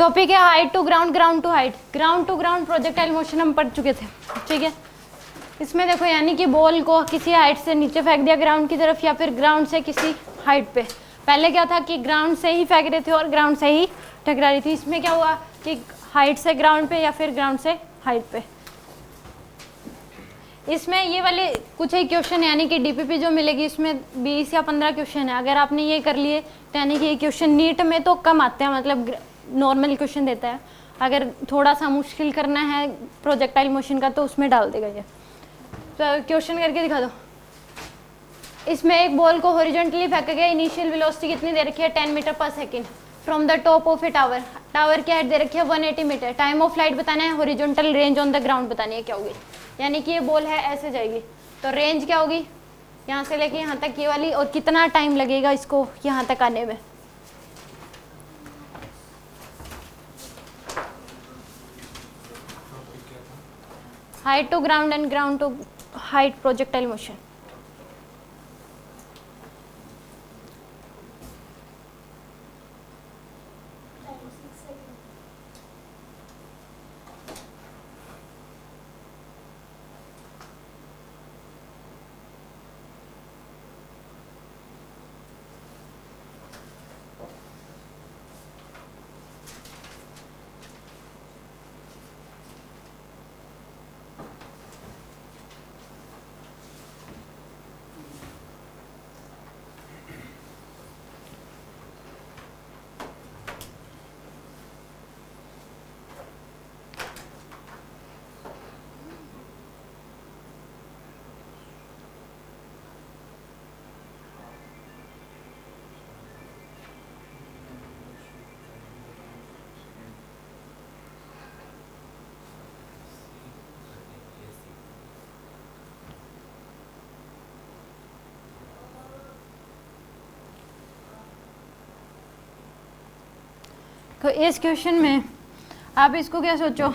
Topic है height to ground, ground to height. Ground to ground projectile motion हम पढ़ चुके थे, ठीक है। इसमें देखो यानी कि बॉल को किसी हाइट से नीचे फेंक दिया ग्राउंड की तरफ, या फिर ग्राउंड से किसी हाइट पे। पहले क्या था कि ग्राउंड से ही फेंक रहे थे और ग्राउंड से ही टकरा रही थी। इसमें क्या हुआ कि हाइट से ग्राउंड पे या फिर ग्राउंड से हाइट पे। इसमें ये वाले कुछ एक क्वेश्चन यानी कि डीपीपी जो मिलेगी इसमें 20 या 15 क्वेश्चन है। अगर आपने ये कर लिए तो यानी कि ये क्वेश्चन नीट में तो कम आते हैं, मतलब नॉर्मल क्वेश्चन देता है। अगर थोड़ा सा मुश्किल करना है प्रोजेक्टाइल मोशन का तो उसमें डाल देगा ये। तो क्वेश्चन करके दिखा दो। इसमें एक बॉल को हॉरिजॉन्टली फेंका गया, इनिशियल वेलोसिटी कितनी दे रखी है 10 मीटर पर second from the top of A tower. Tower की हाइट दे रखी है 180 मीटर। टाइम ऑफ फ्लाइट बताना है, horizontal range on the ground बतानी है क्या होगी। यानी कि ये बॉल है ऐसे जाएगी तो रेंज क्या होगी यहाँ से लेके यहाँ तक ये वाली, और कितना टाइम लगेगा इसको यहाँ तक आने में। Height to ground and ground to height projectile motion. तो इस क्वेश्चन में आप इसको क्या सोचो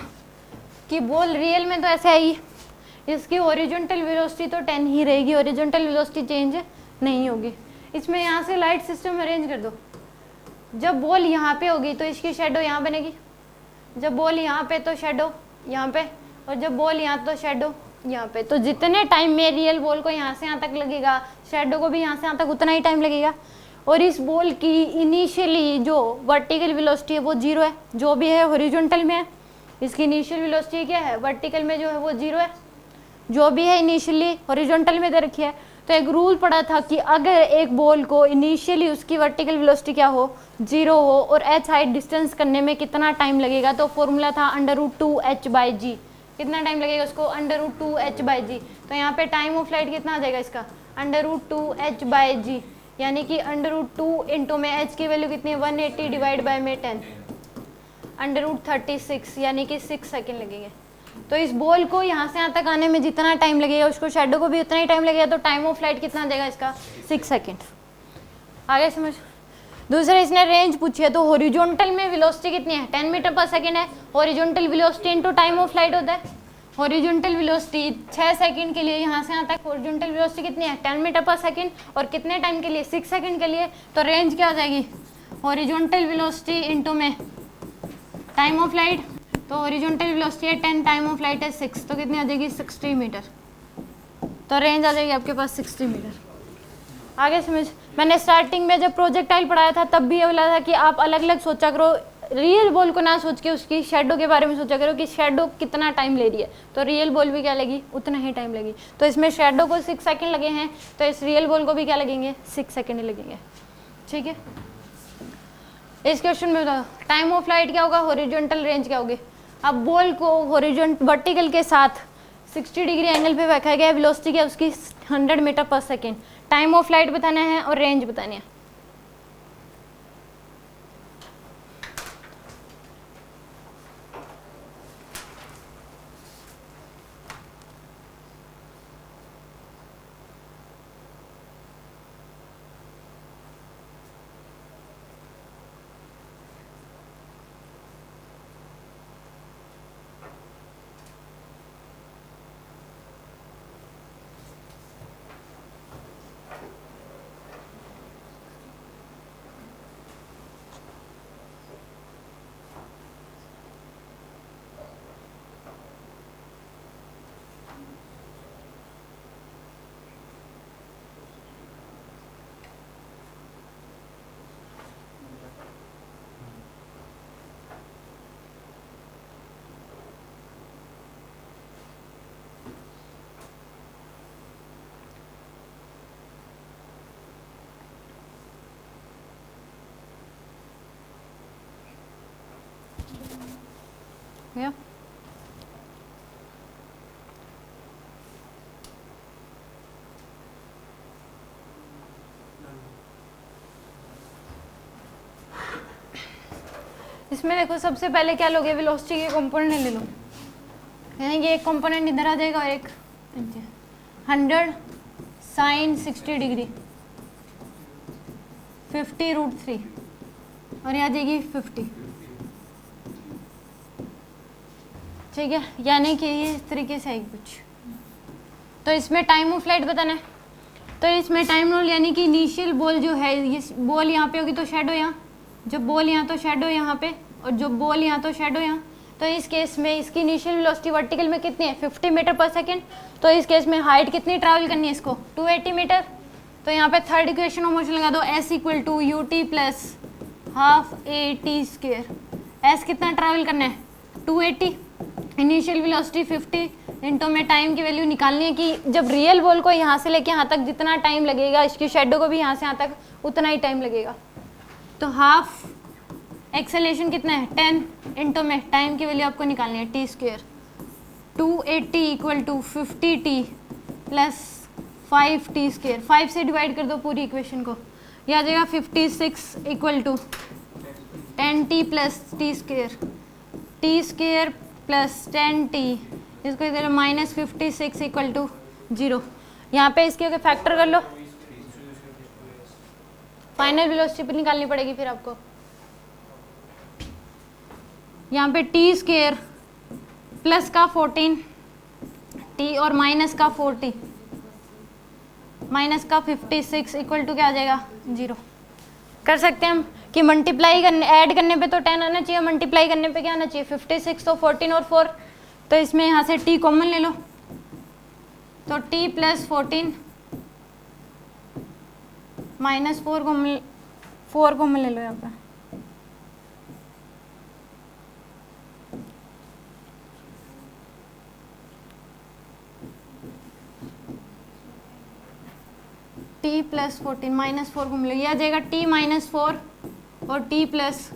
कि बॉल रियल में तो ऐसे आई, इसकी हॉरिजॉन्टल वेलोसिटी तो 10 ही रहेगी, हॉरिजॉन्टल वेलोसिटी चेंज नहीं होगी। इसमें यहाँ से लाइट सिस्टम अरेंज कर दो। जब बॉल यहाँ पे होगी तो इसकी शेडो यहाँ बनेगी, जब बॉल यहाँ पे तो शेडो यहाँ पे, और जब बॉल यहाँ तो शेडो यहाँ पे। तो जितने टाइम में रियल बॉल को यहाँ से यहाँ तक लगेगा, शेडो को भी यहाँ से यहाँ तक उतना ही टाइम लगेगा। और इस बॉल की इनिशियली जो वर्टिकल वेलोसिटी है वो 0 है, जो भी है हॉरिजॉन्टल में है। इसकी इनिशियल वेलोसिटी क्या है, वर्टिकल में जो है वो 0 है, जो भी है इनिशियली हॉरिजॉन्टल में दे रखी है। तो एक रूल पड़ा था कि अगर एक बॉल को इनिशियली उसकी वर्टिकल वेलोसिटी क्या हो 0 हो और h हाइट डिस्टेंस करने में कितना टाइम लगेगा, तो फॉर्मूला था √2h/g। कितना टाइम लगेगा उसको, √2h/g। तो यहाँ पे टाइम ऑफ फ्लाइट कितना आ जाएगा इसका, √2h/g, यानी कि √2 इंटू में h की वैल्यू कितनी है 180 डिवाइड बाय में 10, √36, यानी कि 6 सेकेंड लगेंगे। तो इस बॉल को यहाँ से यहाँ तक आने में जितना टाइम लगेगा उसको शेडो को भी उतना ही टाइम लगेगा। तो टाइम ऑफ फ्लाइट कितना आ जाएगा इसका 6 सेकेंड। आगे समझ। दूसरे इसने रेंज पूछी है, तो हॉरिजॉन्टल में वेलोसिटी कितनी है 10 मीटर पर सेकेंड है। Horizontal velocity into time of flight होता है। हॉरिजॉन्टल वेलोसिटी 6 सेकंड के लिए यहाँ से यहाँ तक हॉरिजॉन्टल वेलोसिटी कितनी है 10 मीटर पर सेकंड, और कितने टाइम के लिए 6 सेकंड के लिए। तो रेंज क्या आ जाएगी, हॉरिजॉन्टल वेलोसिटी इंटू में टाइम ऑफ फ्लाइट। तो हॉरिजॉन्टल वेलोसिटी है 10, टाइम ऑफ फ्लाइट है 6, तो कितनी आ जाएगी 60 मीटर। तो रेंज आ जाएगी आपके पास 60 मीटर। आगे समझ। मैंने स्टार्टिंग में जब प्रोजेक्टाइल पढ़ाया था तब भी ये बोला था कि आप अलग अलग सोचा करो, रियल बॉल को ना सोच के उसकी शेडो के बारे में सोचा करो कि शेडो कितना टाइम ले रही है। तो रियल बॉल भी क्या लगी उतना ही टाइम लगी। तो इसमें शेडो को 6 सेकंड लगे हैं, तो इस रियल बॉल को भी क्या लगेंगे 6 सेकंड ही लगेंगे, ठीक है। इस क्वेश्चन में बताओ टाइम ऑफ फ्लाइट क्या होगा, हॉरिजॉन्टल रेंज क्या होगी। अब बॉल को हॉरिजॉन्टल वर्टिकल के साथ 60 डिग्री एंगल पे रखा गया, वेलोसिटी क्या उसकी 100 मीटर पर सेकेंड। टाइम ऑफ फ्लाइट बताना है और रेंज बतानी है। या इसमें देखो सबसे पहले क्या लोगे, वेलोसिटी के कंपोनेंट ले लो, यानी कि एक कंपोनेंट इधर आ जाएगा और एक 100 साइन 60 डिग्री 50√3 और यहाँ आ जाएगी 50, ठीक है, यानी कि ये इस तरीके से है कुछ। तो इसमें टाइम ऑफ फ्लाइट बताना है, तो इसमें टाइम रोल यानी कि इनिशियल बॉल जो है, ये बॉल यहाँ पे होगी तो शेडो यहाँ, जब बॉल यहाँ तो शेडो यहाँ पे, और जो बॉल यहाँ तो शेडो यहाँ। तो इस केस में इसकी इनिशियल वेलोसिटी वर्टिकल में कितनी है, 50 मीटर पर सेकेंड। तो इस केस में हाइट कितनी ट्रैवल करनी है इसको, 280 मीटर। तो यहाँ पे थर्ड इक्वेशन ऑफ मोशन लगा दो, S = ut + ½ at²। S कितना ट्रैवल करना है, 280, इनिशियल वेलोसिटी 50, इनटू में टाइम की वैल्यू निकालनी है कि जब रियल बॉल को यहाँ से लेके यहाँ तक जितना टाइम लगेगा, इसकी शेडो को भी यहाँ से यहाँ तक उतना ही टाइम लगेगा। तो हाफ एक्सेलेरेशन कितना है 10, इनटू में टाइम की वैल्यू आपको निकालनी है t²। 280 = 50t + 5t²। 5 से डिवाइड कर दो पूरी इक्वेशन को, यह आ जाएगा 56 = 10t + t², t² + 10t, इसको इधर -56 = 0। यहाँ पे इसके फैक्टर कर लो, फाइनल वेलोसिटी पर निकालनी पड़ेगी फिर आपको। यहाँ पे t² प्लस का 14 t और माइनस का 40 माइनस का 56 = क्या आ जाएगा 0। कर सकते हैं हम कि मल्टीप्लाई करने, ऐड करने पे तो 10 आना चाहिए, मल्टीप्लाई करने पे क्या आना चाहिए 56, तो 14 और 4, तो इसमें यहाँ से t कॉमन ले लो, तो t + 14 -4 कॉमन ले लो यहाँ पे, t + 14 -4 को मिलो, यह आ जाएगा t -4 और t +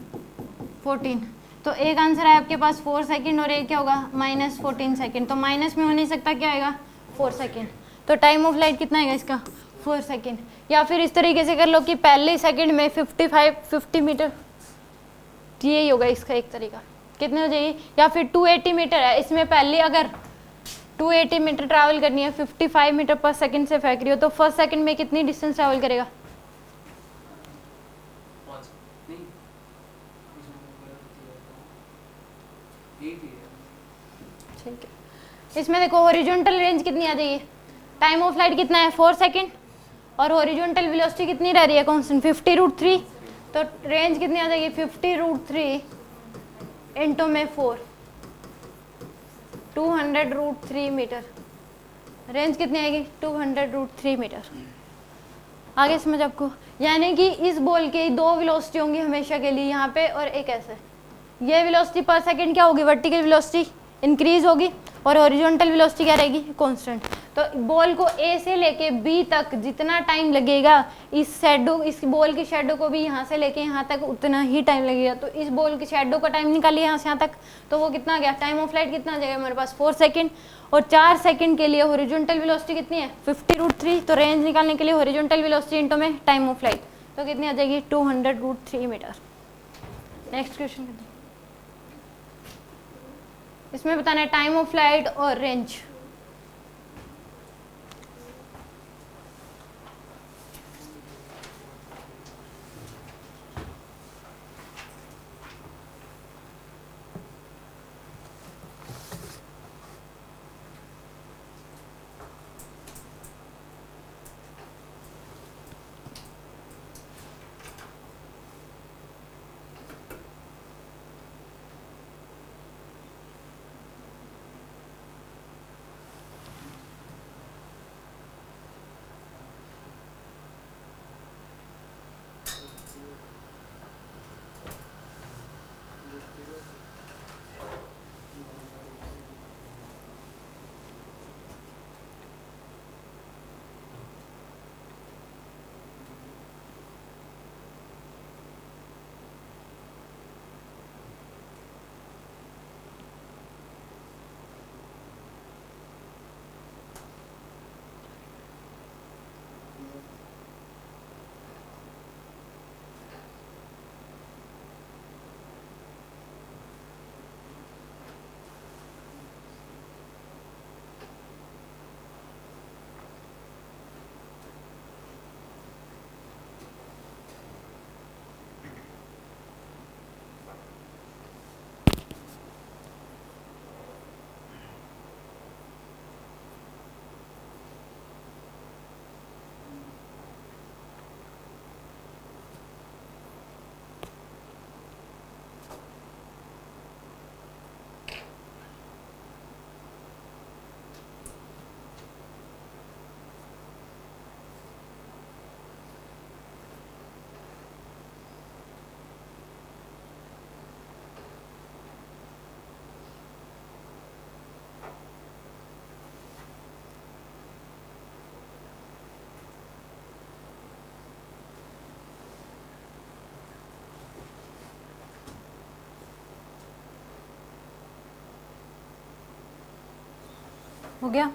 14। तो एक आंसर है आपके पास 4 सेकंड और एक क्या होगा -14 सेकंड। तो माइनस में हो नहीं सकता, क्या आएगा 4 सेकंड। तो टाइम ऑफ फ्लाइट कितना आएगा इसका 4 सेकंड। या फिर इस तरीके से कर लो कि पहले सेकंड में 50 मीटर, यही होगा इसका एक तरीका, कितने हो जाएगी। या फिर 280 मीटर है, इसमें पहले अगर 280 मीटर ट्रैवल करनी है 55 मीटर पर सेकंड से फेंक रही हो, तो फर्स्ट सेकंड में कितनी डिस्टेंस ट्रैवल करेगा, ठीक है। इसमें देखो हॉरिजॉन्टल रेंज कितनी आ जाएगी, टाइम ऑफ फ्लाइट कितना है 4 सेकंड, और हॉरिजॉन्टल वेलोसिटी कितनी रह रही है कांस्टेंट 50√3, तो रेंज कितनी आ जाएगी 50√3 इंटू में 4, 200√3 मीटर। रेंज कितनी आएगी 200√3 मीटर। आगे समझ आपको, यानी कि इस बॉल की 2 वेलोसिटी होंगी हमेशा के लिए यहाँ पे, और एक ऐसे। ये वेलोसिटी पर सेकंड क्या होगी, वर्टिकल वेलोसिटी इंक्रीज होगी, और हॉरिजॉन्टल वेलोसिटी क्या रहेगी कांस्टेंट। तो बॉल को ए से लेके बी तक जितना टाइम लगेगा, इस बॉल की शेडो को भी यहाँ से लेके यहाँ तक उतना ही टाइम लगेगा। तो इस बॉल की शेडो का टाइम निकालिए यहाँ से यहाँ तक, तो वो कितना आ गया, टाइम ऑफ फ्लाइट कितना आ जाएगा हमारे पास 4 सेकंड। और 4 सेकंड के लिए हॉरिजॉन्टल वेलोसिटी कितनी है 50√3, तो रेंज निकालने के लिए हॉरिजॉन्टल वेलोसिटी इंटू में टाइम ऑफ फ्लाइट, तो कितनी आ जाएगी 200√3 मीटर। नेक्स्ट क्वेश्चन, इसमें बताना है टाइम ऑफ फ्लाइट और रेंज। हो गया।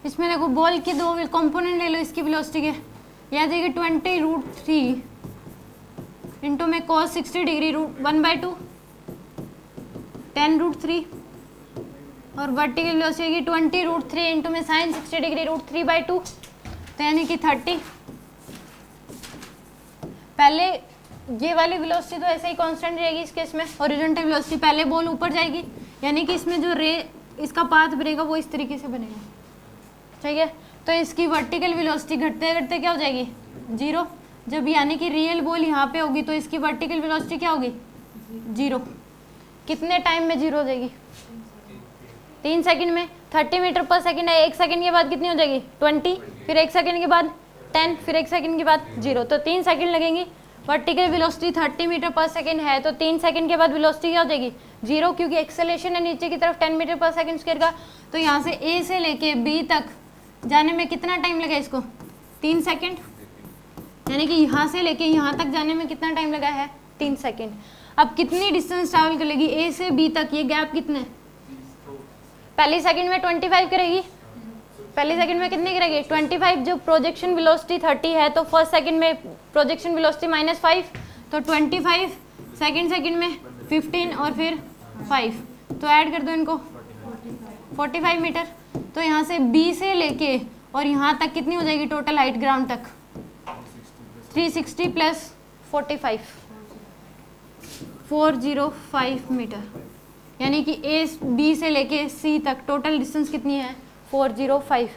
इसमें देखो बॉल के दो कंपोनेंट ले लो इसकी वेलोसिटी के, याद है कि 20√3 इंटू में cos 60 डिग्री √1/2 10√3 और वर्टिकल वेलोसिटी की 20√3 इंटू में sin 60 डिग्री √3/2 तो यानी कि 30। पहले ये वाली वेलोसिटी तो ऐसे ही कांस्टेंट रहेगी इस केस में, हॉरिजॉन्टल वेलोसिटी पहले बॉल ऊपर जाएगी, यानी कि इसमें जो इसका पाथ बनेगा वो इस तरीके से बनेगा, ठीक है। तो इसकी वर्टिकल वेलोसिटी घटते घटते क्या हो जाएगी 0, जब यानी कि रियल बॉल यहाँ पे होगी तो इसकी वर्टिकल वेलोसिटी क्या होगी 0। कितने टाइम में 0 हो जाएगी 3 सेकंड में। 30 मीटर पर सेकंड है, 1 सेकंड के बाद कितनी हो जाएगी 20, फिर 1 सेकंड के बाद 10, फिर 1 सेकंड के बाद 0, तो 3 सेकंड लगेंगी। वर्टिकल वेलोसिटी 30 मीटर पर सेकंड है तो 3 सेकंड के बाद वेलोसिटी क्या हो जाएगी 0, क्योंकि एक्सेलरेशन है नीचे की तरफ 10 मीटर पर सेकंड स्क्वायर का। तो यहाँ से ए से लेके बी तक जाने में कितना टाइम लगा इसको 3 सेकंड, यानी कि यहाँ से लेके यहाँ तक जाने में कितना टाइम लगा है 3 सेकंड। अब कितनी डिस्टेंस ट्रैवल कर लेगी ए से बी तक, ये गैप कितने, पहली सेकंड में 25 करेगी, पहली सेकंड में कितनी करेगी 25, जो प्रोजेक्शन वेलोसिटी 30 है तो फर्स्ट सेकंड में प्रोजेक्शन वेलोसिटी -5, तो 25 सेकंड में 15 और फिर 5, तो ऐड कर दो इनको 45 मीटर। तो यहाँ से बी से लेके और यहाँ तक कितनी हो जाएगी टोटल हाइट ग्राउंड तक 360 प्लस 45 405 मीटर, यानी कि ए बी से लेके सी तक टोटल डिस्टेंस कितनी है 405।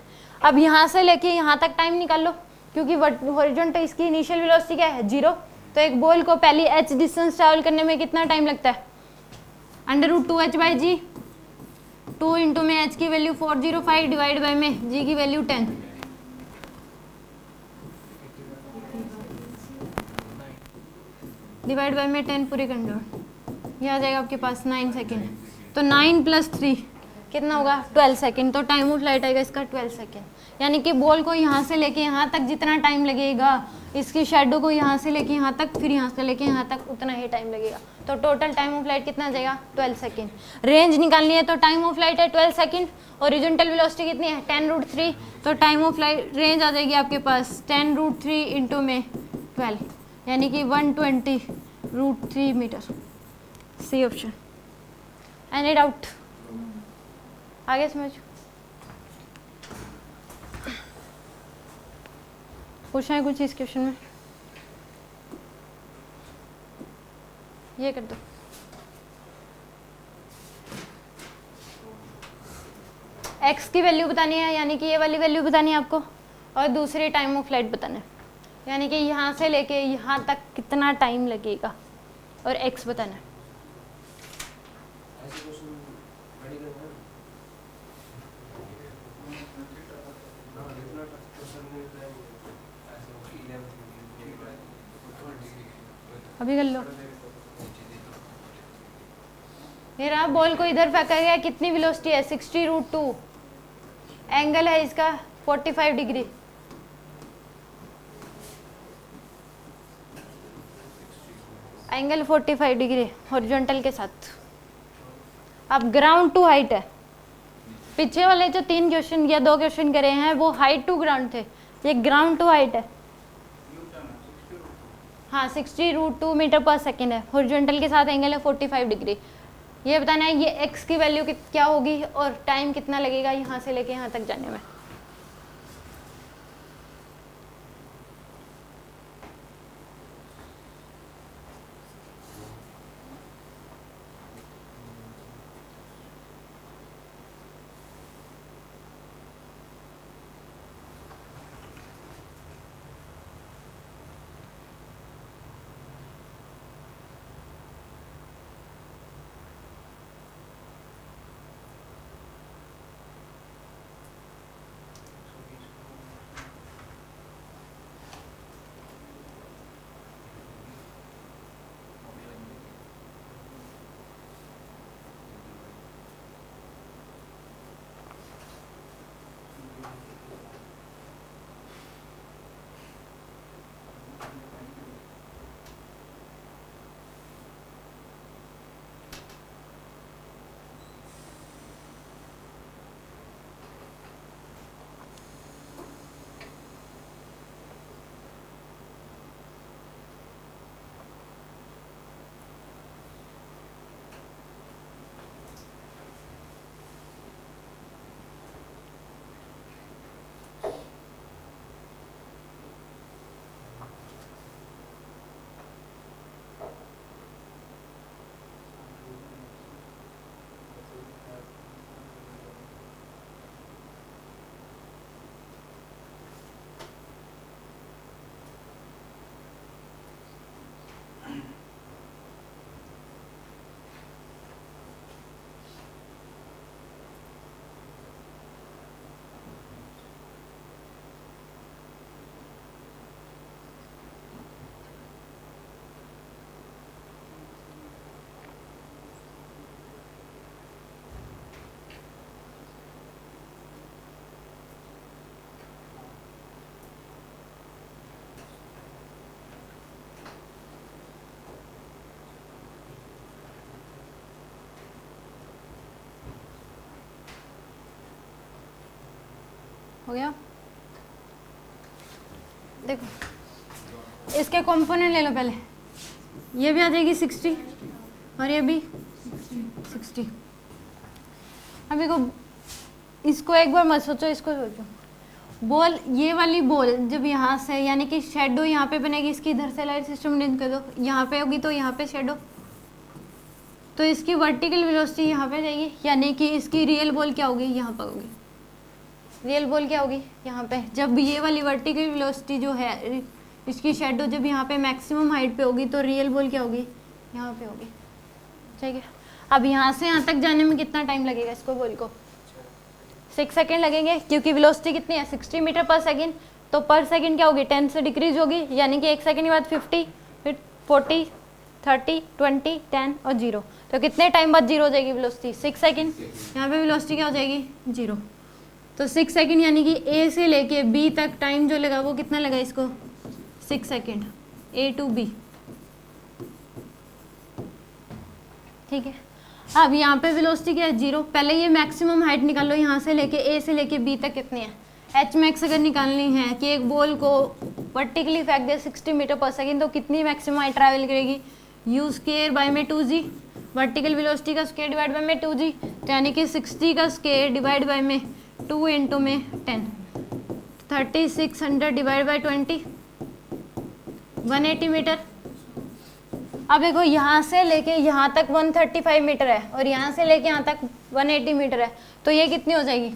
अब यहाँ से लेके यहाँ तक टाइम निकाल लो, क्योंकि हॉरिजॉन्टल इसकी इनिशियल वेलोसिटी क्या है 0, तो एक बॉल को पहली h डिस्टेंस ट्रैवल करने में कितना टाइम लगता है √2h/g, 2 इंटू में h की वैल्यू 405 डिवाइड बाई में g की वैल्यू 10, डिवाइड बाई में 10 पूरे कंडोर, ये आ जाएगा आपके पास 9 सेकेंड। तो 9 + 3 कितना होगा 12 सेकेंड, तो टाइम ऑफ फ्लाइट आएगा इसका 12 सेकेंड। यानी कि बॉल को यहाँ से लेके यहाँ तक जितना टाइम लगेगा, इसकी शेडो को यहाँ से लेके यहाँ तक, फिर यहाँ से लेके यहाँ तक उतना ही टाइम लगेगा। तो टोटल टाइम ऑफ फ्लाइट कितना आ जाएगा 12 सेकेंड। रेंज निकालनी है तो टाइम ऑफ फ्लाइट है 12 सेकेंड, हॉरिजॉन्टल वेलोसिटी कितनी है 10√3, तो टाइम ऑफ फ्लाइट रेंज आ जाएगी आपके पास 10√3 इंटू में 12, यानी कि 120√3 meter. C option. Any doubt आगे समझ पूछना है कुछ इस क्वेश्चन में, ये कर दो। x की वैल्यू बतानी है, यानी कि ये वाली वैल्यू बतानी है आपको, और दूसरी टाइम ऑफ फ्लाइट बताना है, यानी कि यहाँ से लेके यहाँ तक कितना टाइम लगेगा, और x बताना है। अभी कर लो। ये रहा, बॉल को इधर फेंका गया, कितनी वेलोसिटी है 60√2, एंगल है इसका 45 डिग्री, एंगल 45 डिग्री हॉरिजॉन्टल के साथ। अब ग्राउंड टू हाइट है, पीछे वाले जो 3 क्वेश्चन या 2 क्वेश्चन करे हैं वो हाइट टू ग्राउंड थे, ये ग्राउंड टू हाइट है। हाँ 60√2 मीटर पर सेकेंड है, हॉरिजॉन्टल के साथ एंगल है 45 डिग्री। ये बताना है ये x की वैल्यू क्या होगी और टाइम कितना लगेगा यहाँ से लेके यहाँ तक जाने में। हो गया। देखो इसके कंपोनेंट ले लो पहले, ये भी आ जाएगी 60 और ये भी 60। अब देखो इसको एक बार मत सोचो, इसको सोचो। बॉल, ये वाली बॉल जब यहाँ से, यानी कि शेडो यहाँ पे बनेगी, इसकी इधर से लाइट सिस्टम रेंज कर दो, यहाँ पे होगी तो यहाँ पे शेडो, तो इसकी वर्टिकल वेलोसिटी यहाँ पे जाएगी, यानी कि इसकी रियल बॉल क्या होगी, यहाँ पर होगी। रियल बॉल क्या होगी, यहाँ पे। जब ये वाली वर्टिकल वेलोसिटी जो है, इसकी शेडो जब यहाँ पे मैक्सिमम हाइट पे होगी, तो रियल बॉल क्या होगी, यहाँ पे होगी। ठीक है, अब यहाँ से यहाँ तक जाने में कितना टाइम लगेगा इसको, बॉल को 6 सेकेंड लगेंगे, क्योंकि वेलोसिटी कितनी है 60 मीटर पर सेकेंड, तो पर सेकेंड क्या होगी 10 से डिक्रीज होगी, यानी कि 1 सेकेंड के बाद 50, फिर 40, 30, 20, 10 और 0। तो कितने टाइम बाद 0 हो जाएगी वेलोसिटी, 6 सेकेंड। यहाँ पे वेलोसिटी क्या हो जाएगी 0। तो 6 सेकेंड, यानी कि ए से लेके बी तक टाइम जो लगा वो कितना लगा इसको 6 सेकेंड, ए टू बी। ठीक है, अब यहाँ पे वेलोसिटी क्या है 0। पहले ये मैक्सिमम हाइट निकाल लो, यहाँ से लेके ए से लेके बी तक कितनी है, एच मैक्स अगर निकालनी है कि एक बॉल को वर्टिकली फेंक दे 60 मीटर पर सेकेंड, तो कितनी मैक्सिमम हाइट ट्रैवल करेगी, यू स्क्वायर बाय में 2g, वर्टिकल वेलोसिटी का स्क्वायर डिवाइड बाय में 2g, तो यानी कि 60 का स्क्वायर डिवाइड बाय में 2 इंटू में 10, 3600 डिवाइड बाय 20, 180 मीटर। अब देखो यहाँ से लेके यहाँ तक 135 मीटर है और यहाँ से लेके यहाँ तक 180 मीटर है, तो ये कितनी हो जाएगी,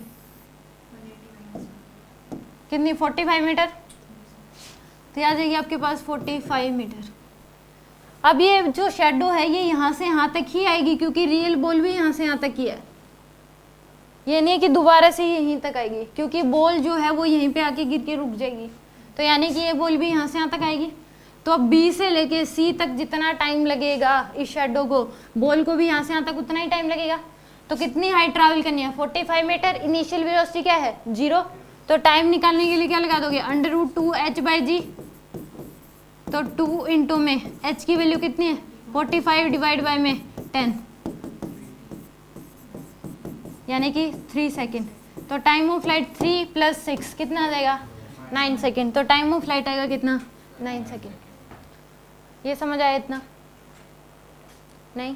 कितनी 45 मीटर। तो आ जाएगी आपके पास 45 मीटर। अब ये जो शेडो है ये यहाँ से यहाँ तक ही आएगी, क्योंकि रियल बॉल भी यहाँ से यहाँ तक ही है, ये नहीं है कि दोबारा से यहीं तक आएगी, क्योंकि बॉल जो है वो यहीं पे आके गिर के रुक जाएगी, तो यानी कि ये बॉल भी यहाँ से यहाँ तक आएगी। तो अब बी से लेके सी तक जितना टाइम लगेगा इस शेडो को, बॉल को भी यहाँ से यहाँ तक उतना ही टाइम लगेगा। तो कितनी हाइट ट्रैवल करनी है 45 मीटर, इनिशियल वेलोसिटी क्या है 0, तो टाइम निकालने के लिए क्या लगा दोगे √2h/g, तो 2 इंटू में h की वैल्यू कितनी है 45 डिवाइड बाय में 10, यानी कि 3 सेकेंड। तो टाइम ऑफ फ्लाइट 3 + 6 कितना आ जाएगा 9 सेकेंड। तो टाइम ऑफ फ्लाइट आएगा कितना 9 सेकेंड। ये समझ आया इतना, नहीं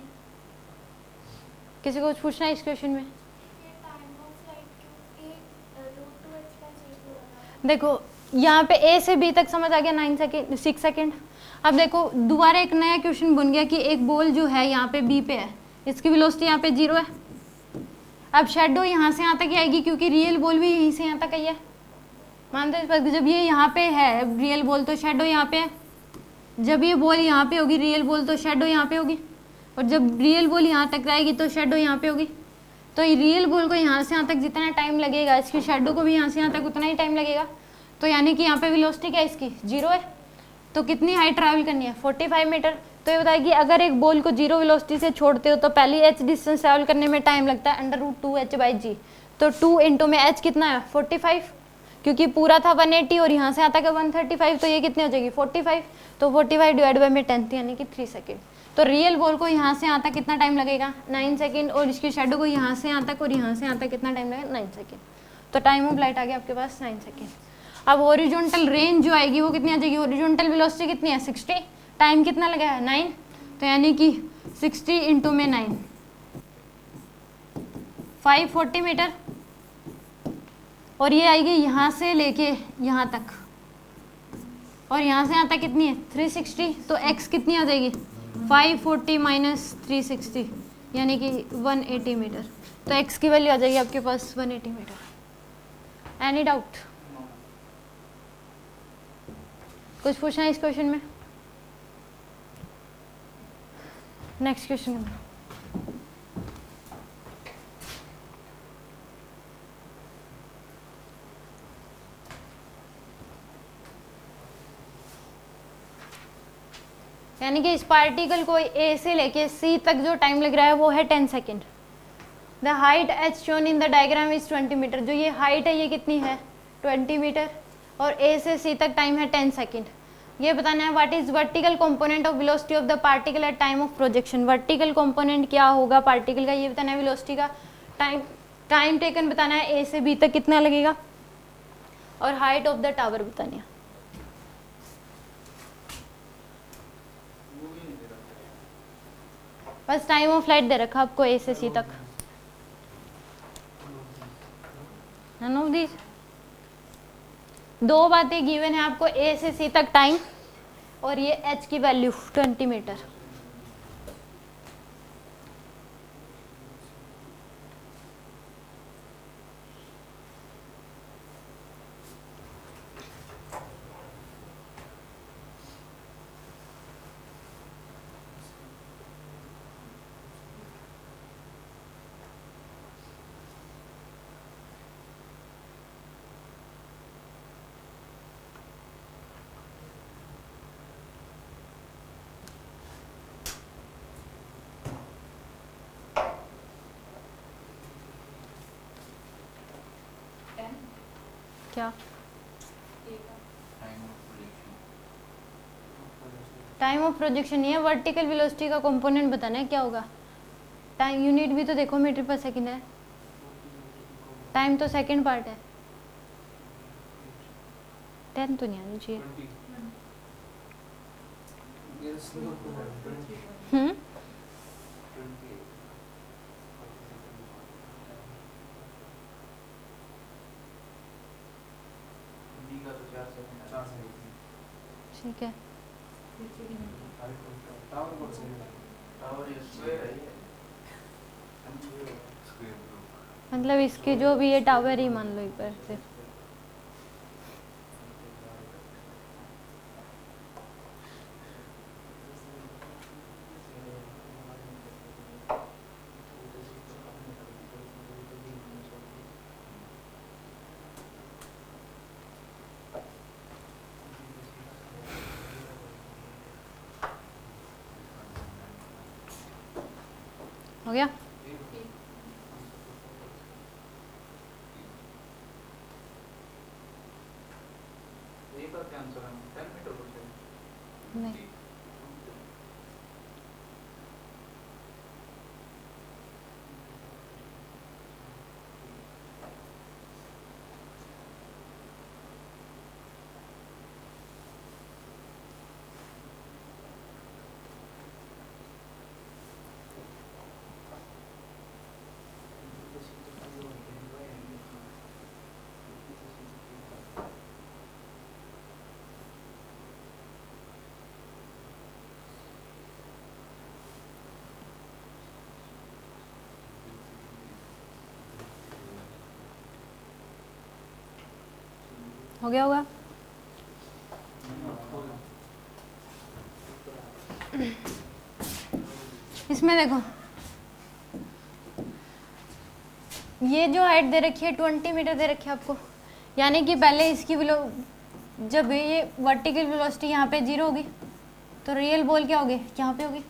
किसी को कुछ पूछना है इस क्वेश्चन में। देखो यहाँ पे ए से बी तक समझ आ गया 6 सेकेंड। अब देखो दोबारा एक नया क्वेश्चन बन गया कि एक बॉल जो है यहाँ पे बी पे है, इसकी वेलोसिटी यहाँ पे 0 है। अब शेडो यहाँ से यहाँ तक ही आएगी, क्योंकि रियल बॉल भी यहीं से यहाँ तक आई है, मानते हैं। जब ये यहाँ पे है रियल बॉल तो शेडो यहाँ पे है, जब ये बॉल यहाँ पे होगी रियल बॉल तो शेडो यहाँ पे होगी, और जब रियल बॉल यहाँ तक आएगी तो शेडो यहाँ पे होगी। तो रियल बॉल को यहाँ से यहाँ तक जितना टाइम लगेगा, इसकी शेडो को भी यहाँ से यहाँ तक उतना ही टाइम लगेगा। तो यानी कि यहाँ पे वेलोसिटी क्या है इसकी 0 है। तो कितनी हाइट ट्रैवल करनी है 45 मीटर। तो ये बताएगी अगर एक बॉल को 0 वेलोसिटी से छोड़ते हो तो पहली h डिस्टेंस ट्रैवल करने में टाइम लगता है √2h/g। तो 2 इंटू में h कितना है 45, क्योंकि पूरा था 180 और यहाँ से आता है 135, तो ये कितनी हो जाएगी 45। तो 45 डिवाइड बाय में 10 यानी कि 3 सेकेंड। तो रियल बॉल को यहाँ से यहाँ तक कितना टाइम लगेगा 9 सेकेंड, और इसकी शेडो को यहाँ से यहाँ तक और यहाँ से यहाँ तक कितना टाइम लगेगा 9 सेकेंड। तो टाइम ऑफ लाइट आ गया आपके पास 9 सेकेंड। अब हॉरिजॉन्टल रेंज जो आएगी वो कितनी आ जाएगी, हॉरिजॉन्टल वेलोसिटी कितनी है 60, टाइम कितना लगा है 9, तो यानी कि 60 इंटू में 9 540 मीटर। और ये आएगी यहाँ से लेके यहाँ तक, और यहाँ से यहाँ तक कितनी है 360, तो x कितनी आ जाएगी 540 माइनस 360 यानी कि 180 मीटर। तो x की वैल्यू आ जाएगी आपके पास 180 मीटर। एनी डाउट, कुछ पूछना है इस क्वेश्चन में। नेक्स्ट क्वेश्चन यानी कि इस पार्टिकल को ए से लेके सी तक जो टाइम लग रहा है वो है 10 second. The height H shown in the diagram is 20 meter. जो ये हाइट है ये कितनी है 20 मीटर, और ए से सी तक टाइम है 10 सेकेंड। ये बताना है what is vertical component of velocity of the particle at time of projection. Vertical component क्या होगा पार्टिकल का, ये बताना है। वेलोसिटी का टाइम टेकन बताना है, ए से बी तक कितना लगेगा। और हाइट ऑफ द टावर बतानी है। बस टाइम ऑफ फ्लाइट दे रखा आपको ए से सी तक। नन ऑफ दीज, दो बातें गिवन है आपको, ए से सी तक टाइम और ये एच की वैल्यू 20 मीटर। क्या टाइम ऑफ प्रोजेक्शन नहीं है, वर्टिकल वेलोसिटी का कंपोनेंट बताना है क्या होगा। टाइम यूनिट भी तो देखो मीटर पर सेकंड है, टाइम तो सेकंड पार्ट है। 10 तो नहीं आनी चाहिए। ठीक है, मतलब इसके जो भी ये टावर ही मान लो एक बार से। हो गया। नहीं, हो गया होगा। इसमें देखो ये जो हाइट दे रखी है 20 मीटर दे रखी है आपको, यानी कि पहले इसकी जब ये वर्टिकल वेलोसिटी यहाँ पे 0 होगी तो रियल बॉल क्या होगी, यहाँ पे होगी।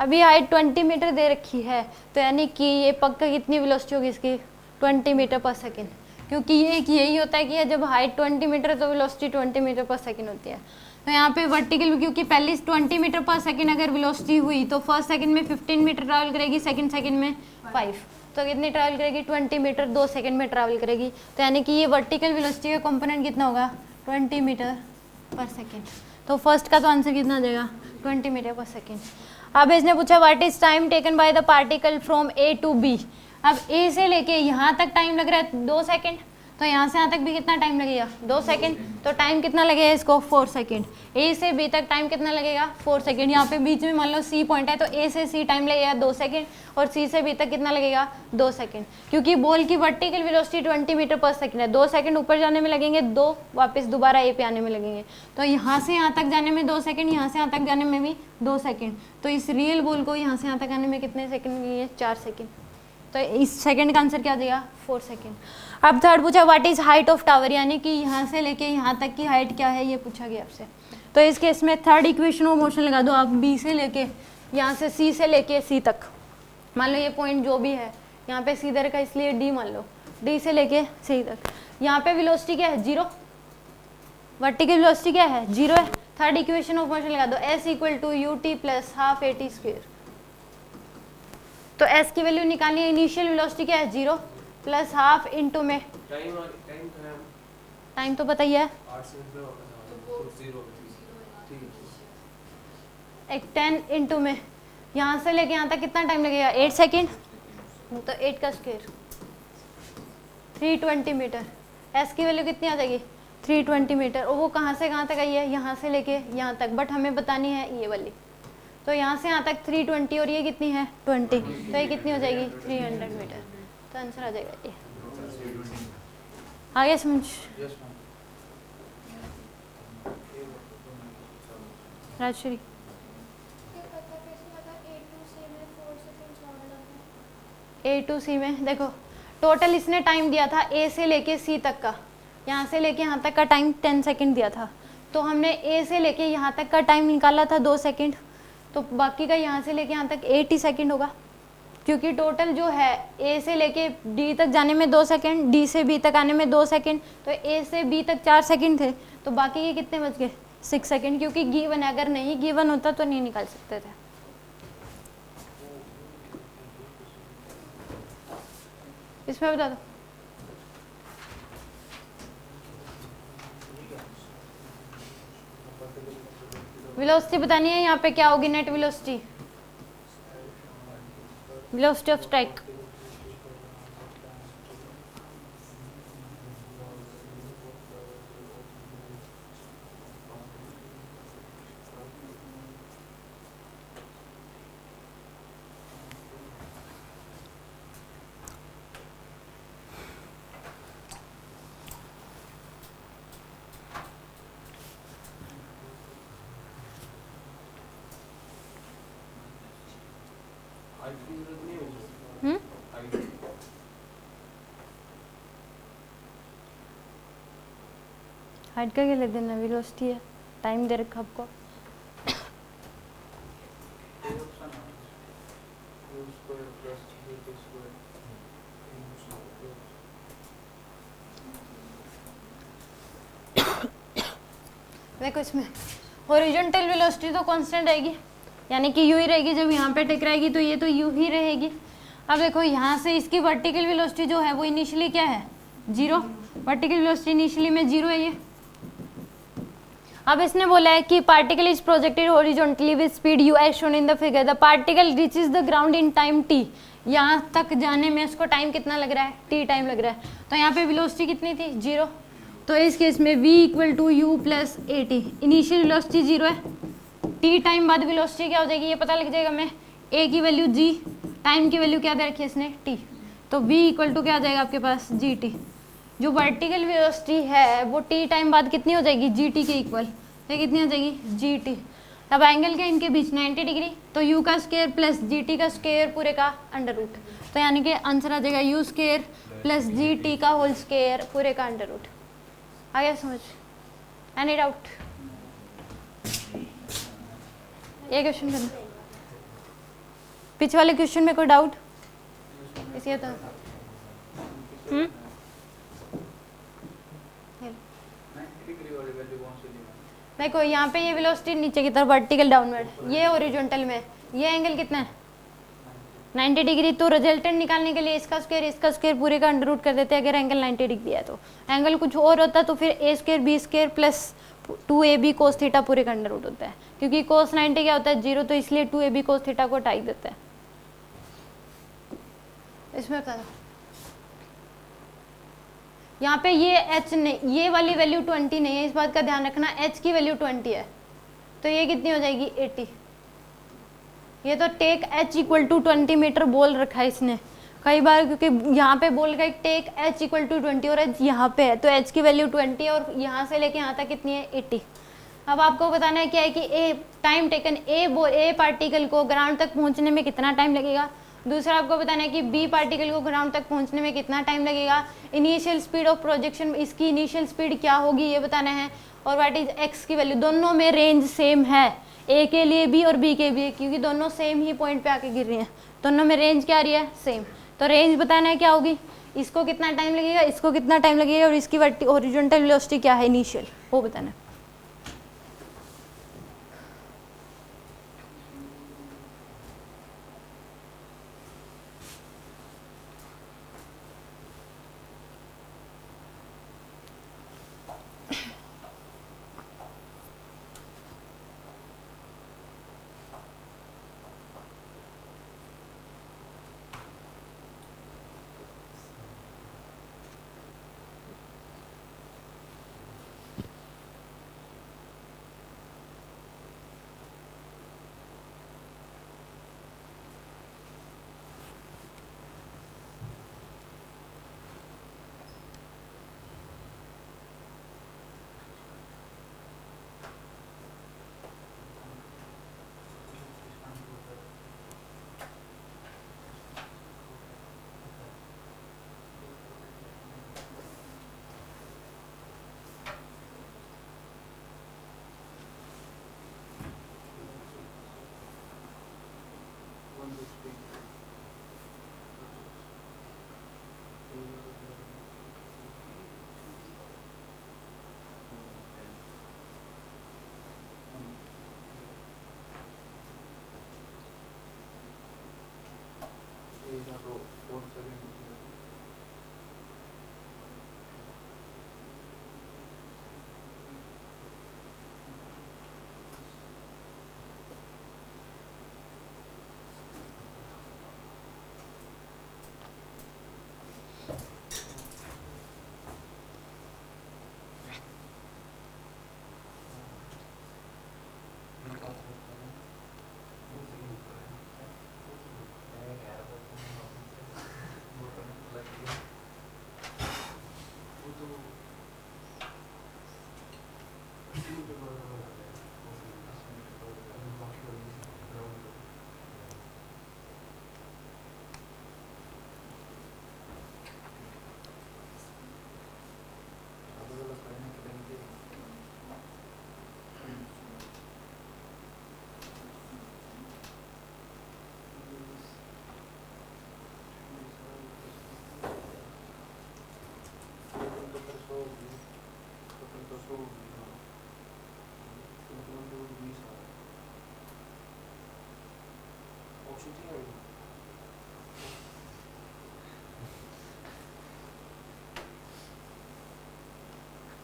अभी हाइट 20 मीटर दे रखी है तो यानी कि ये पक्का कितनी वेलोसिटी होगी इसकी, 20 मीटर पर सेकेंड, क्योंकि ये यही होता है कि जब हाइट 20 मीटर तो वेलोसिटी 20 मीटर पर सेकेंड होती है। तो यहाँ पे वर्टिकल, क्योंकि पहले 20 मीटर पर सेकेंड अगर वेलोसिटी हुई तो फर्स्ट सेकंड में 15 मीटर ट्रैवल करेगी, सेकंड सेकंड में 5, तो कितनी ट्रैवल करेगी, 20 मीटर 2 सेकंड में ट्रैवल करेगी। तो यानी कि ये वर्टिकल वेलोसिटी का कंपोनेंट कितना होगा, 20 मीटर पर सेकेंड। तो फर्स्ट का तो आंसर कितना आ जाएगा, 20 मीटर पर सेकेंड। अब इसने पूछा what is time taken by the particle from A to B. अब ए से लेके यहाँ तक टाइम लग रहा है 2 सेकेंड, तो यहाँ से यहाँ तक भी कितना टाइम लगेगा, 2 सेकेंड। तो टाइम कितना लगेगा इसको, 4 सेकेंड। ए से बी तक टाइम कितना लगेगा, 4 सेकेंड। यहाँ पे बीच में मान लो सी पॉइंट है तो ए से सी टाइम लगेगा 2 सेकेंड और सी से बी तक कितना लगेगा, 2 सेकेंड। क्योंकि बॉल की वर्टिकल वेलोसिटी 20 मीटर पर सेकेंड है, 2 सेकेंड ऊपर जाने में लगेंगे, 2 वापस दोबारा ए पे आने में लगेंगे। तो यहाँ से यहाँ तक जाने में 2 सेकेंड, यहाँ से यहाँ तक जाने में भी 2 सेकेंड। तो इस रियल बॉल को यहाँ से यहाँ तक आने में कितने सेकेंड लगेंगे, 4 सेकेंड। तो इस सेकंड का आंसर क्या देगा, 4 सेकेंड। अब थर्ड पूछा what is height of tower, यानी कि यहाँ से लेके यहाँ तक की हाइट क्या है, ये पूछा गया आपसे। तो इस केस में थर्ड इक्वेशन ऑफ मोशन लगा दो आप, बी से लेके यहाँ से सी से लेके सी तक, मान लो ये पॉइंट जो भी है यहाँ पे सी दर का, इसलिए डी मान लो, डी से लेके सी तक। यहाँ पे वेलोसिटी क्या है, 0, वर्टिकल वेलोसिटी क्या है, 0 है। थर्ड इक्वेशन ऑफ मोशन लगा दो, S equal to U T plus half A T square. तो s की वैल्यू निकालनी है, इनिशियल वेलोसिटी क्या है, 0 प्लस हाफ इंटू में टाइम तो पता ही है, 8 सेकंड पे वापस आ गया, 0 ठीक है। एक 10 इंटू में यहाँ से लेके यहाँ तक कितना टाइम लगेगा, 8 सेकेंड, तो 8 का स्क्वायर 320 मीटर। एस की वैल्यू कितनी आ जाएगी, 320 मीटर। और वो कहाँ से कहाँ तक आई है, यहाँ से लेके यहाँ तक, बट हमें बतानी है ये वाली। तो यहाँ से यहाँ तक 320 और ये कितनी है 20, तो ये कितनी हो जाएगी 300 मीटर। तो आंसर आ जाएगा ये। आगे समझ yes ma'am. Rajshree. A to C में देखो टोटल इसने टाइम दिया था ए से लेके सी तक का, यहाँ से लेके यहाँ तक का टाइम 10 सेकंड दिया था। तो हमने ए से लेके यहाँ तक का टाइम निकाला था 2 सेकंड, तो बाकी का यहाँ से लेके यहाँ तक 80 सेकंड होगा, क्योंकि टोटल जो है ए से लेके डी तक जाने में 2 सेकंड, डी से बी तक आने में 2 सेकंड, तो ए से बी तक 4 सेकंड थे, तो बाकी के कितने बच गए 6 सेकंड, क्योंकि गिवन है, अगर नहीं गिवन होता तो नहीं निकाल सकते थे। इसमें बता दो वेलोसिटी बतानी है, यहाँ पे क्या होगी net velocity, velocity of strike. Height का क्या ले देना, वेलोसिटी है, टाइम दे रखा आपको। देखो इसमें हॉरिजॉन्टल वेलोसिटी तो कांस्टेंट रहेगी, यानी कि यू ही रहेगी, जब यहाँ पे टकराएगी तो ये तो यू ही रहेगी। अब देखो यहाँ से इसकी वर्टिकल वेलोसिटी जो है वो इनिशियली क्या है 0, वर्टिकल वेलोसिटी इनिशियली में 0 है ये। अब इसने बोला है कि particle is projected horizontally with speed u as shown in the figure, the particle reaches the ground in time t, यहाँ तक जाने में उसको टाइम कितना लग रहा है t टाइम लग रहा है। तो यहाँ पे वेलोसिटी कितनी थी 0, तो इस केस में v equal to U plus A T, initial velocity 0 है, t टाइम बाद वेलोसिटी क्या हो जाएगी ये पता लग जाएगा हमें, a की वैल्यू g, टाइम की वैल्यू क्या दे रखी है इसने t, तो v इक्वल टू क्या आ जाएगा आपके पास जी टी। जो वर्टिकल वेलोसिटी है वो t टाइम बाद कितनी हो जाएगी जी टी के इक्वल, तो कितनी हो जाएगी जी टी। अब एंगल के इनके बीच 90 डिग्री, तो u का स्क्वायर प्लस जी टी का स्क्वायर पूरे का अंडर रूट, तो यानी कि आंसर आ जाएगा u square plus G T का होल स्क्वायर पूरे का अंडर रूट। आ गया समझ, एनी डाउट? ये क्वेश्चन करना, पीछे वाले क्वेश्चन में कोई डाउट इसलिए तो देखो यहाँ पे ये वेलोसिटी नीचे की तरफ वर्टिकल डाउनवर्ड, ये हॉरिजॉन्टल में, ये एंगल कितना है 90 डिग्री, तो रिजल्टेंट निकालने के लिए इसका स्क्वायर पूरे का अंडर रूट कर देते हैं। अगर एंगल 90 डिग्री है तो एंगल कुछ और होता तो फिर a square b square plus 2ab cos theta पूरे का अंडर रूट होता है, क्योंकि कोस 90 क्या होता है 0, तो इसलिए 2ab कोस थीटा को हटा देता है। इसमें बता दो यहाँ पे ये h नहीं, ये वाली वैल्यू 20 नहीं है, इस बात का ध्यान रखना, h की वैल्यू 20 है, तो ये कितनी हो जाएगी 80। ये तो take h equal to 20 meter बोल रखा है इसने कई बार, क्योंकि यहाँ पे बोल रहा है टेक h इक्वल टू 20 और h यहाँ पे है, तो h की वैल्यू 20 है और यहाँ से लेके यहाँ तक कितनी है 80। अब आपको बताना है क्या है कि ए टाइम टेकन, ए पार्टिकल को ग्राउंड तक पहुँचने में कितना टाइम लगेगा, दूसरा आपको बताना है कि बी पार्टिकल को ग्राउंड तक पहुंचने में कितना टाइम लगेगा, इनिशियल स्पीड ऑफ प्रोजेक्शन, इसकी इनिशियल स्पीड क्या होगी ये बताना है, और व्हाट इज एक्स की वैल्यू। दोनों में रेंज सेम है, ए के लिए भी और बी के भी, क्योंकि दोनों सेम ही पॉइंट पे आके गिर रही हैं, दोनों में रेंज क्या आ रही है सेम। तो रेंज बताना है क्या होगी, इसको कितना टाइम लगेगा, इसको कितना टाइम लगेगा, और इसकी हॉरिजॉन्टल वेलोसिटी क्या है इनिशियल, वो बताना है।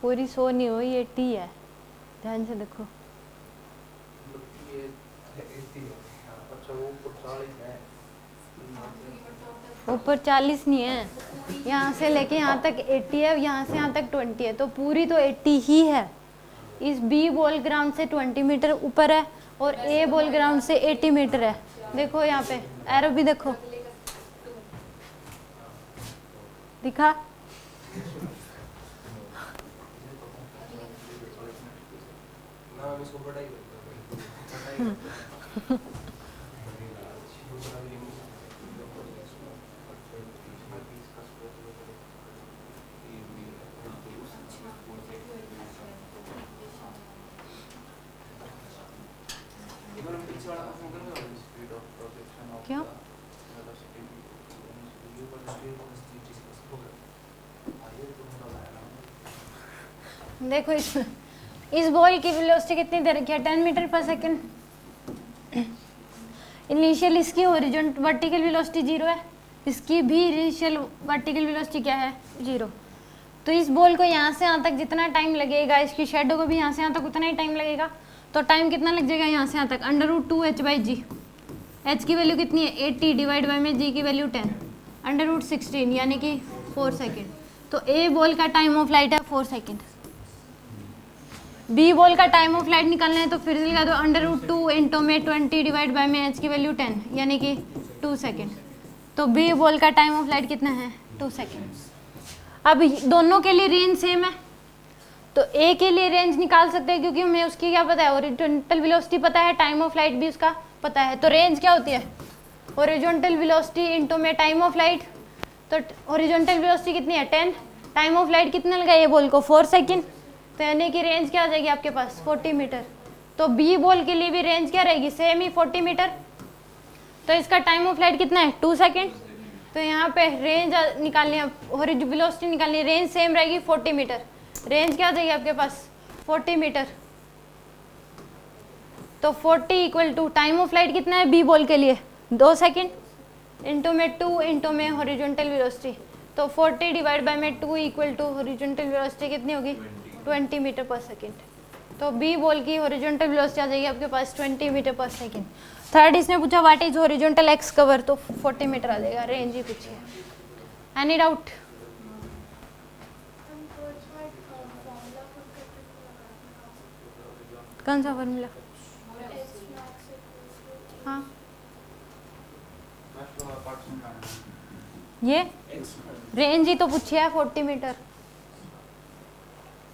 पूरी 100 नहीं हो, ये 80 है, ध्यान से देखो। ऊपर 40 नहीं है, यहाँ से लेके यहाँ तक 80 है, यहाँ से यहाँ तक 20 है, तो पूरी तो 80 ही है। इस बी बॉल ग्राउंड से 20 मीटर ऊपर है और ए बॉल ग्राउंड से 80 मीटर है। देखो यहाँ पे एरो भी देखो, दिखा। क्यों? देखो इस बॉल की वेलोसिटी कितनी दे रखी है, 10 मीटर पर सेकंड। इनिशियल इसकी हॉरिजॉन्टल वर्टिकल वेलोसिटी 0 है, इसकी भी इनिशियल वर्टिकल वेलोसिटी क्या है, 0। तो इस बॉल को यहाँ से यहाँ तक जितना टाइम लगेगा, इसकी शेडो को भी यहाँ से यहाँ तक उतना ही टाइम लगेगा। तो टाइम कितना लग जाएगा यहाँ से यहाँ तक, √2h/g। h की वैल्यू कितनी है 80 डिवाइड बाई में g की वैल्यू 10, √16 यानी कि 4 सेकेंड। तो ए बॉल का टाइम ऑफ फ्लाइट है 4 सेकेंड। बी बॉल का टाइम ऑफ फ्लाइट निकालना है तो फिर से लगा दो, √2 इंटू में 20 डिवाइड बाई में h की वैल्यू 10 यानी कि 2 सेकेंड। तो बी बॉल का टाइम ऑफ फ्लाइट कितना है, 2 सेकेंड। अब दोनों के लिए रेंज सेम है, तो ए के लिए रेंज निकाल सकते हैं क्योंकि हमें उसकी क्या पता है, हॉरिजॉन्टल वेलोसिटी पता है, टाइम ऑफ फ्लाइट भी उसका पता है। तो रेंज क्या होती है, हॉरिजॉन्टल वेलोसिटी इंटू में टाइम ऑफ फ्लाइट। तो हॉरिजॉन्टल वेलोसिटी कितनी है 10, टाइम ऑफ फ्लाइट कितना लगा ये बॉल को 4 सेकेंड, तो यानी कि रेंज क्या आ जाएगी आपके पास 40 मीटर। तो बी बॉल के लिए भी रेंज क्या रहेगी, सेम ही 40 मीटर। तो इसका टाइम ऑफ फ्लाइट कितना है 2 सेकेंड। तो यहाँ पे रेंज निकालनी है, वेलोसिटी निकालनी है, रेंज सेम रहेगी 40 मीटर। रेंज क्या आ जाएगी आपके पास 40 मीटर। तो 40 equal to time of flight कितना है बी बॉल के लिए 2 सेकेंड, इंटू में 2 इंटू में हॉरिजॉन्टल वेलोसिटी। तो 40 डिवाइड बाय में 2 इक्वल टू हॉरिजॉन्टल वेलोसिटी कितनी होगी 20 मीटर पर सेकेंड। तो बी बॉल की हॉरिजॉन्टल वेलोसिटी आ जाएगी आपके पास 20 मीटर पर सेकेंड। थर्ड इसने पूछा what is horizontal x cover, तो 40 मीटर आ जाएगा, रेंज ही पूछी है। Any doubt? कौन सा फॉर्मूला? हाँ ये रेंज ही तो पूछी है 40 मीटर।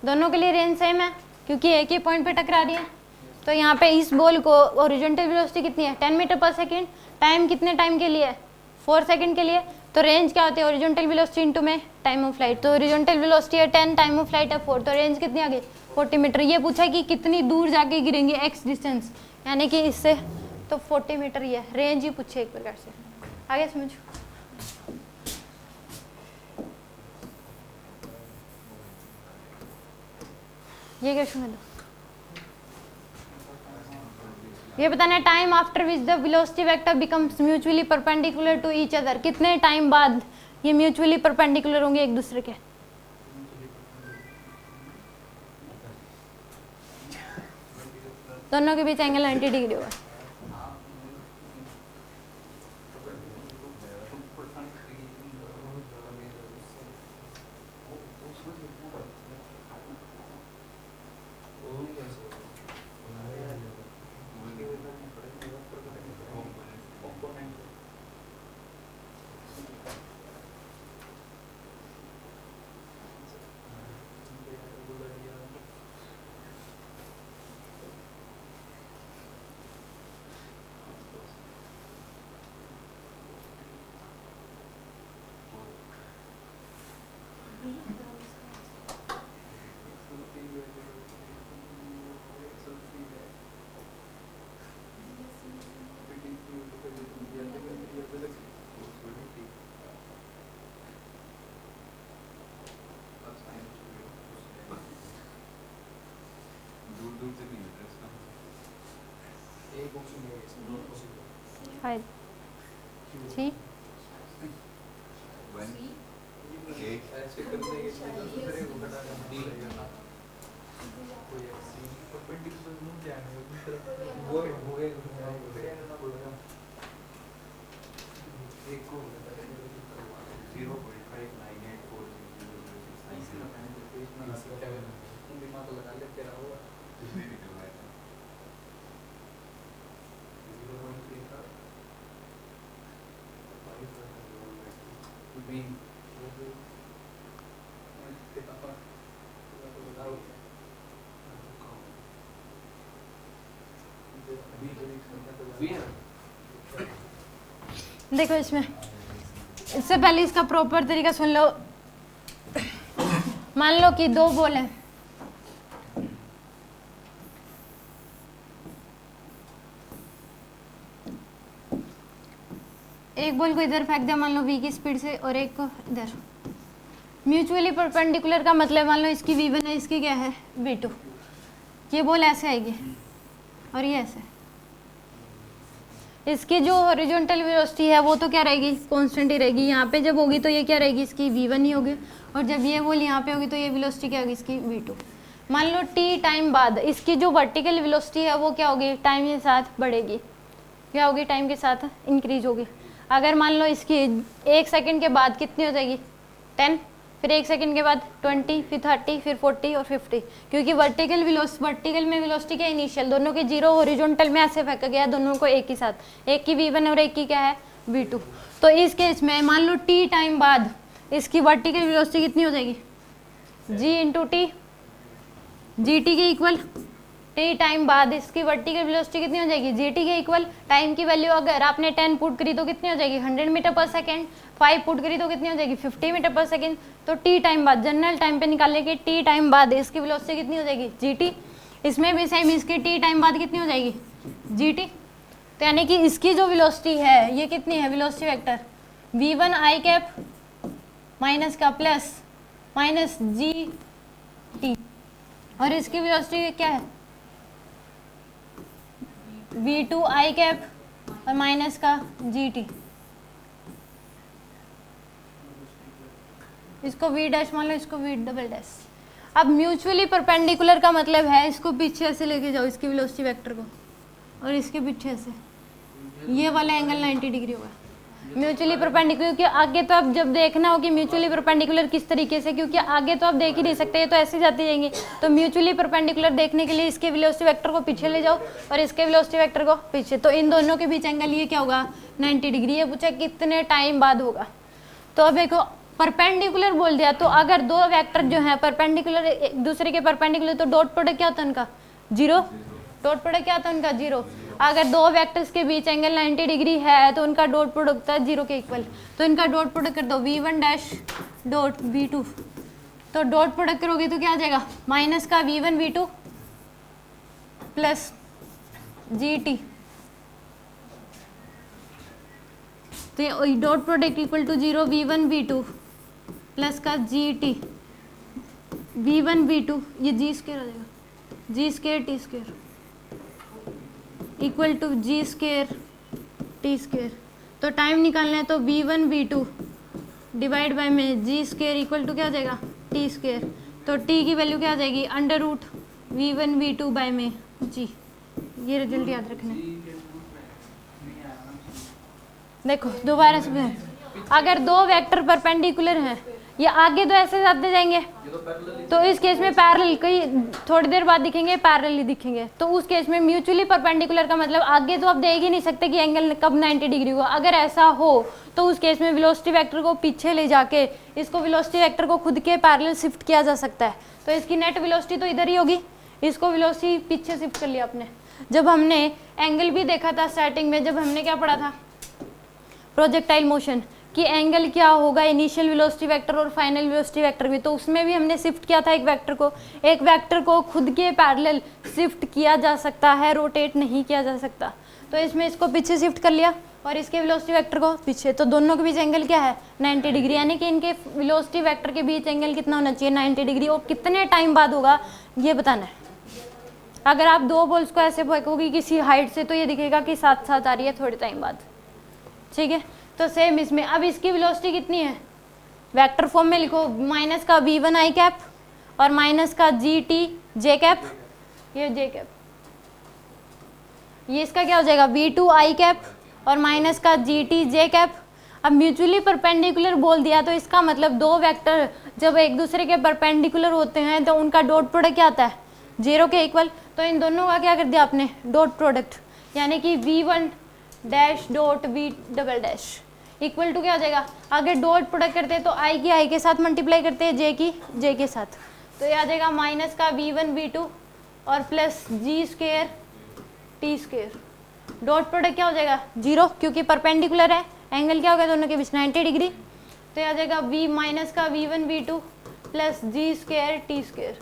दोनों के लिए रेंज सेम है क्योंकि एक ही पॉइंट पे टकरा रही है। तो यहाँ पे इस बॉल को हॉरिजॉन्टल वेलोसिटी कितनी है 10 मीटर पर सेकेंड, टाइम कितने टाइम के लिए है 4 सेकेंड के लिए। तो रेंज क्या होती है हॉरिजॉन्टल वेलोसिटी इनटू में टाइम ऑफ फ्लाइट। तो हॉरिजॉन्टल वेलोसिटी है 10, टाइम ऑफ फ्लाइट है 4, तो रेंज कितनी आ गई 40 मीटर। ये पूछा कि कितनी दूर जाके गिरेंगे एक्स डिस्टेंस, यानी कि इससे, तो 40 मीटर ही है, रेंज ही पूछे एक प्रकार से। आगे समझो। ये क्वेश्चन में दो, ये बताना है time after which the velocity vector becomes mutually perpendicular to each other. कितने टाइम बाद ये म्यूचुअली परपेंडिकुलर होंगे एक दूसरे के। दोनों के बीच एंगल 90 डिग्री होगा। दूर से नहीं मिलता इसका। एक ऑप्शन है इसमें, नॉट पॉसिबल। 5 3 वन एक ऐसे करने के लिए दूसरे को घटाना पड़ेगा। कोई ऐसी परपेंडिकुलर नहीं जाने दूसरा वो होएगा बोलेगा एक को 0.5984 दिमाग लगा ले तेरा होगा इसमें भी करवाया था 0.3 का बी देखो इसमें, इससे पहले इसका प्रॉपर तरीका सुन लो। मान लो कि 2 बॉल है, एक बॉल को इधर फेंक दिया मान लो v की स्पीड से और एक को इधर। म्यूचुअली परपेंडिकुलर का मतलब मान लो इसकी v1 है, इसकी क्या है v2। ये बॉल ऐसे आएगी और ये ऐसे। इसकी जो हॉरिजॉन्टल वेलोसिटी है वो तो क्या रहेगी, कांस्टेंट ही रहेगी। यहाँ पे जब होगी तो ये क्या रहेगी, इसकी v1 ही होगी, और जब ये बॉल यहाँ पे होगी तो ये वेलोसिटी क्या होगी, इसकी v2। मान लो t टाइम बाद इसकी जो वर्टिकल वेलोसिटी है वो क्या होगी, टाइम के साथ बढ़ेगी। क्या होगी, टाइम के साथ इंक्रीज होगी। अगर मान लो इसकी 1 सेकंड के बाद कितनी हो जाएगी, 10, फिर 1 सेकंड के बाद 20, फिर 30, फिर 40 और 50, क्योंकि वर्टिकल में वेलोसिटी क्या इनिशियल, दोनों के 0 हॉरिजॉन्टल में ऐसे फेंका गया दोनों को एक ही साथ, एक की v1 और एक की क्या है v2। तो इस केस में मान लो t टाइम बाद इसकी वर्टिकल वेलोसिटी कितनी हो जाएगी, g into T, G T के इक्वल। टी टाइम बाद इसकी वर्टिकल वेलोसिटी कितनी हो जाएगी, जी टी के इक्वल। टाइम की वैल्यू अगर आपने 10 पुट करी तो कितनी हो जाएगी, 100 मीटर पर सेकेंड। 5 पुट करी तो कितनी हो जाएगी, 50 मीटर पर सेकेंड। तो टी टाइम बाद, जनरल टाइम पे निकालने के टी टाइम बाद इसकी वेलोसिटी कितनी हो जाएगी, जी टी। इसमें भी सेम, इसकी टी टाइम बाद कितनी हो जाएगी, जी टी। तो यानी कि इसकी जो वेलोसिटी है ये कितनी है, वेलोसिटी वेक्टर v1 आई कैप माइनस का प्लस माइनस जी टी, और इसकी वेलोसिटी क्या है v2 आई कैप और माइनस का जी टी। इसको v डैश मान लो, इसको v डबल डैश। अब म्यूचुअली परपेंडिकुलर का मतलब है इसको पीछे ऐसे लेके जाओ इसकी वेलोसिटी वेक्टर को, और इसके पीछे ऐसे, ये वाला एंगल 90 डिग्री होगा म्यूचुअली परपेंडिकुलर। क्योंकि आगे तो अब जब देखना हो कि म्यूचुअली परपेंडिकुलर किस तरीके से, क्योंकि आगे तो आप देख ही नहीं सकते, ये तो ऐसे जाती जाएंगे। तो म्यूचुअली परपेंडिकुलर देखने के लिए इसके वेलोसिटी वेक्टर को पीछे ले जाओ और इसके वेलोसिटी वेक्टर को पीछे, तो इन दोनों के बीच एंगल ये क्या होगा, 90 डिग्री। ये पूछा कितने टाइम बाद होगा। तो अब देखो परपेंडिकुलर बोल दिया, तो अगर दो वेक्टर जो है परपेंडिकुलर एक दूसरे के परपेंडिकुलर, तो डॉट प्रोडक्ट क्या होता है उनका, 0। डॉट प्रोडक्ट क्या होता है उनका, 0। अगर दो वेक्टर्स के बीच एंगल 90 डिग्री है तो उनका डॉट प्रोडक्ट होता है 0 के इक्वल। तो इनका डॉट प्रोडक्ट कर दो v1 डैश डॉट v2, तो डॉट प्रोडक्ट करोगे तो क्या आ जाएगा, माइनस का v1 v2 प्लस gt। तो ये dot product equal to 0 v1 v2 plus का gt v1 v2, ये जी स्क्वायर आ जाएगा, g square t square equal to g square t square. तो टाइम निकालना है तो v1 v2 डिवाइड बाय में जी स्क्वायर इक्वल टू क्या आ जाएगा, टी स्क्वायर। तो t की वैल्यू क्या आ जाएगी, under root v1 v2 by में g। ये रिजल्ट याद रखना है। देखो दोबारा से, अगर दो वेक्टर परपेंडिकुलर हैं, ये आगे तो ऐसे जाते जाएंगे, तो इस केस में पैरेलल, कई थोड़ी देर बाद दिखेंगे पैरेलल दिखेंगे। तो उस केस में म्यूचुअली परपेंडिकुलर का मतलब आगे तो आप देख ही नहीं सकते कि एंगल कब 90 डिग्री हुआ। अगर ऐसा हो तो उस केस में वेलोसिटी वेक्टर को पीछे ले जाके इसको वेलोसिटी वेक्टर को खुद के पैरेलल शिफ्ट किया जा सकता है। तो इसकी नेट वेलोसिटी तो इधर ही होगी, इसको वेलोसिटी पीछे शिफ्ट कर लिया आपने। जब हमने एंगल भी देखा था स्टार्टिंग में, जब हमने क्या पढ़ा था, प्रोजेक्टाइल मोशन, कि एंगल क्या होगा इनिशियल वेलोसिटी वेक्टर और फाइनल वेलोसिटी वेक्टर भी, तो उसमें भी हमने शिफ्ट किया था एक वेक्टर को खुद के पैरेलल शिफ्ट किया जा सकता है, रोटेट नहीं किया जा सकता। तो इसमें इसको पीछे शिफ्ट कर लिया और इसके वेलोसिटी वेक्टर को पीछे, तो दोनों के बीच एंगल क्या है 90 डिग्री, यानी कि इनके वेलोसिटी वेक्टर के बीच एंगल कितना होना चाहिए 90 डिग्री, और कितने टाइम बाद होगा ये बताना है। अगर आप दो बॉल्स को ऐसे फेंकोगे किसी हाइट से तो ये दिखेगा कि साथ साथ आ रही है थोड़े टाइम बाद, ठीक है। तो सेम इसमें, अब इसकी वेलोसिटी कितनी है वेक्टर फॉर्म में लिखो, माइनस का v1 i कैप और माइनस का gt j कैप, ये j कैप, ये इसका क्या हो जाएगा v2 i कैप और माइनस का gt j कैप। अब म्यूचुअली परपेंडिकुलर बोल दिया तो इसका मतलब दो वेक्टर जब एक दूसरे के परपेंडिकुलर होते हैं तो उनका डॉट प्रोडक्ट क्या आता है 0 के इक्वल। तो इन दोनों का क्या कर दिया आपने डॉट प्रोडक्ट, यानी कि v1 dash dot v double dash equal to क्या हो जाएगा, अगर डॉट प्रोडक्ट करते हैं तो i की i के साथ मल्टीप्लाई करते हैं j की j के साथ, तो ये आ जाएगा माइनस का v1 v2 और plus g square t square. Dot product क्या हो जाएगा 0 क्योंकि परपेंडिकुलर है, एंगल क्या होगा दोनों के बीच 90 डिग्री, तो ये आ जाएगा v माइनस का v1 v2 plus g square t square.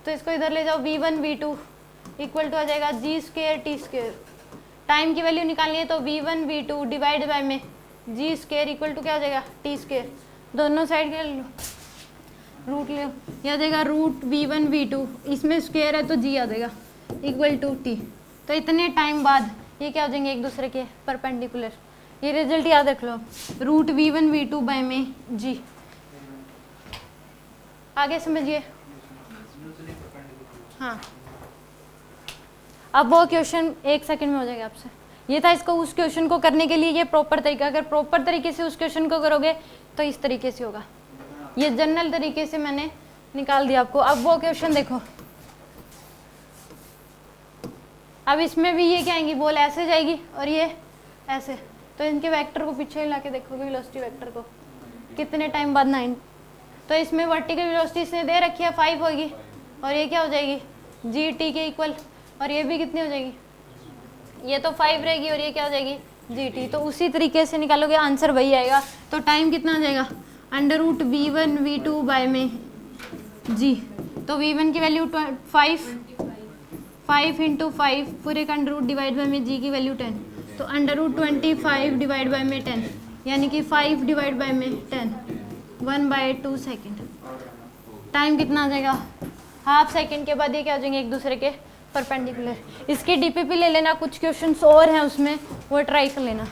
तो इसको इधर ले जाओ v1 v2 इक्वल टू आ जाएगा g square t square. Time की वैल्यू निकालनी है तो v1 v2 डिवाइड बाय में g स्क्वायर इक्वल टू क्या हो जाएगा t स्क्वायर, दोनों साइड के रूट ले, यह आ जाएगा रूट v1 v2, इसमें स्क्वायर है तो g आ जाएगा इक्वल टू t। तो इतने टाइम बाद ये क्या हो जाएंगे एक दूसरे के परपेंडिकुलर, ये रिजल्ट याद रख लो, रूट v1 v2 बाय में g। आगे समझिए। हाँ, अब वो क्वेश्चन 1 सेकंड में हो जाएगा आपसे। ये था इसको उस क्वेश्चन को करने के लिए ये प्रॉपर तरीका, अगर प्रॉपर तरीके से उस क्वेश्चन को करोगे तो इस तरीके से होगा। ये जनरल तरीके से मैंने निकाल दिया आपको। अब वो क्वेश्चन देखो, अब इसमें भी ये क्या आएंगी बॉल ऐसे जाएगी और ये ऐसे, तो इनके वेक्टर को पीछे ला के देखोगे वेलोसिटी वेक्टर को कितने टाइम बाद 9, तो इसमें वर्टिकल वेलोसिटी इसने दे रखी है 5 होगी और ये क्या हो जाएगी gt के इक्वल, और ये भी कितनी हो जाएगी, ये तो 5 रहेगी और ये क्या हो जाएगी gt। तो उसी तरीके से निकालोगे आंसर वही आएगा। तो टाइम कितना आ जाएगा under root v1 v2 by में g, तो v1 की वैल्यू 5 इंटू 5 पूरे का अंडर रूट डिवाइड बाय में g की वैल्यू 10, तो अंडर रूट 25 डिवाइड बाय में 10, यानी कि 5 डिवाइड बाय में 10, 1/2 सेकेंड। टाइम कितना आ जाएगा हाफ सेकेंड के बाद ये क्या हो जाएंगे एक दूसरे के परपेंडिकुलर। इसकी डीपीपी ले लेना, कुछ क्वेश्चंस और हैं उसमें वो ट्राई कर लेना।